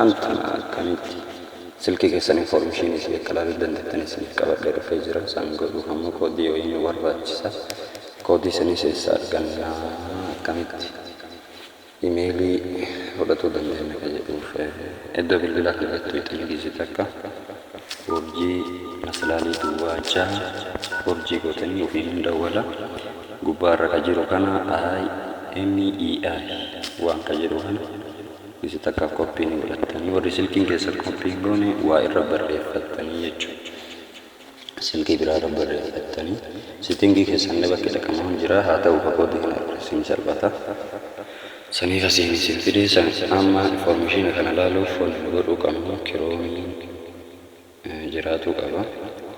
كانت كانت سلكي كيسان انفورميشن سي كلا بدن تنسي كبر دير فيجرا سانغو هم كودي وين ورباتشا كودي سني سيسار كنا كانت إيميلي ولا تودن كجدوف إدو بالبلاك نبتو يتنجيزي تكا ورجي مسلالي دواجا ورجي قوتني وفي من دولا قبارة كجيرو كان آي MEEI وان كجيرو كان يسي تكا كوبيني ولتاني ورسلكين كيسر كوبيني وائر ربر ريفتاني يجو سلكي برا ربر ريفتاني ستنجي كيسان نبكي لكمان جرا هاتا وفاقودي هنا رسيم سرباتا سنيفا سيني سنفيدي سن أما إنفورميشن كان لالو فون نقولو كامو كيرومي جراتو كابا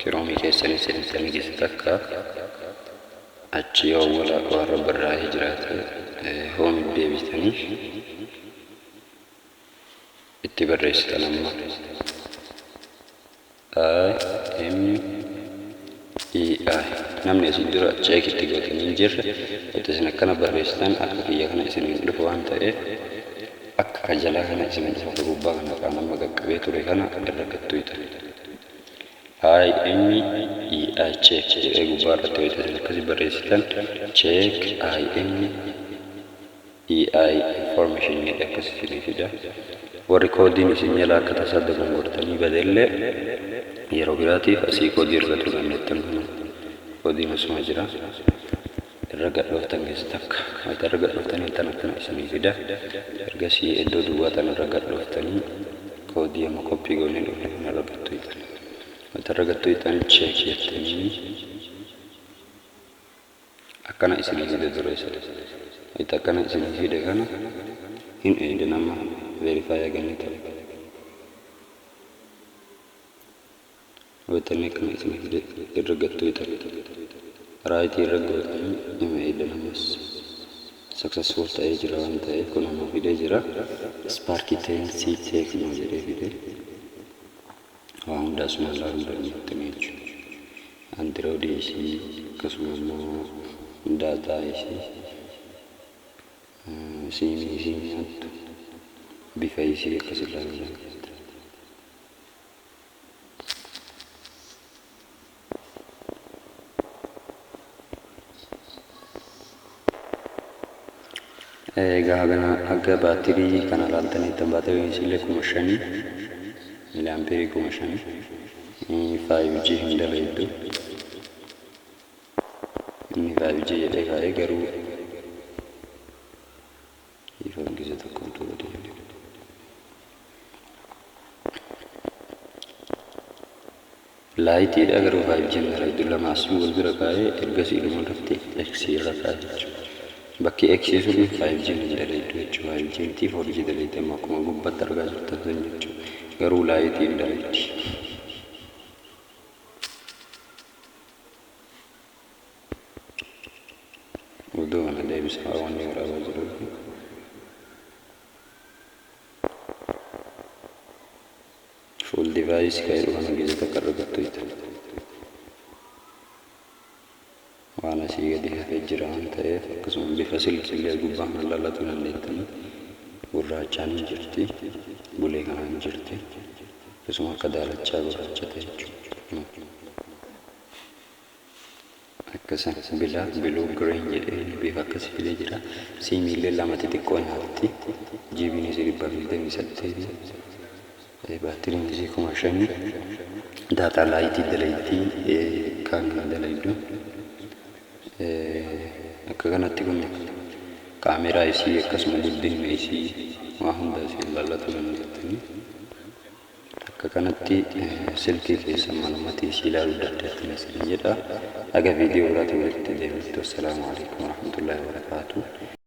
كيرومي كيساني سنفيدي جستكا أجيو ولا قوارب الراهي جراتي هوم الديبستاني اتبريس تنمى MEEI namni isin dura check itti gootanii jirre isin akkana barreessitan akka kiyya kana isin dhufu waan ta'eef akka kajalaa kana isin dhufu gubbaa kana kan amma qaqqabee ture kana irra gattu ita MEEI check jedhee gubbaa irratti hojjetan akkasi barreessitan check MEEI information jedhee akkasi isinii fida warri koodiin isin jalaa akka tasaaddaban godhatanii badeellee yeroo biraatiif asii koodii argatu dandeettan koodiin asuma jira irra gadhooftan keessatti akka irra gadhooftanii tan akkana isinii fida ergasii iddoo duwwaa tan irra gadhooftanii koodii amma koppii goonee dhufne kan irra gattu hitan wanta irra gattu hitan cheek jettanii akkana isinii fide dureessa wanta akkana isinii fide kana hin eedin amma verify agani ta'e wetane kana isini fide irragattu ita right irragattu email namas successful ta'e jira waan ta'e kun amma fide jira sparky 10 c technology fide waan dasma laaru dandeetaniichu android isi kasuma data isi isi بفايسي كسر الله gahagana aga batiri kana lantani tambate sile kumashani ile ampere kumashani 5G hindale itu ini 5G yede kae garu ifan gize to control di लाइटी अगर 5G में रही तो मास्टर बोल भी रखा है इर्गसी इल्म रखते एक्सी रखा है बाकी एक्सी से भी 5G में रही तो 5G थी 4G रही तो मकुमा गुब्बत तरगा जुत्ता तो नहीं अगर लाइटी में रही वो दो वाला डेविस आवाज़ नहीं रहा जरूर full device kayak ruang gizi takar gattu ita wana sii gadi hafejjiraan ta'e akkasuma bifa silsilee gubbaan lallatu dandeettanii gurraachaan jirti bulee kanaan jirti akkasuma akka daalachaa gurraacha ta'e jechuudha akkasan biluu green jedhee bifa akkasi filee jira siimiillee lama xixiqqoo nyaatti jibiin isii 228 batterin isi kumashani data laiti dalaiti kan dalaidu akka kanatti kun kamera isi akkasuma guddinni isi waa hunda isi lallatu dandeettanii akka kanatti silkii keessa malumatti isi ilaaluu dandeettanii isin jedha aga viidiyoo biraatti walitti deebitu. Assalaamu alaikum warahmatullahi wabarakatuh.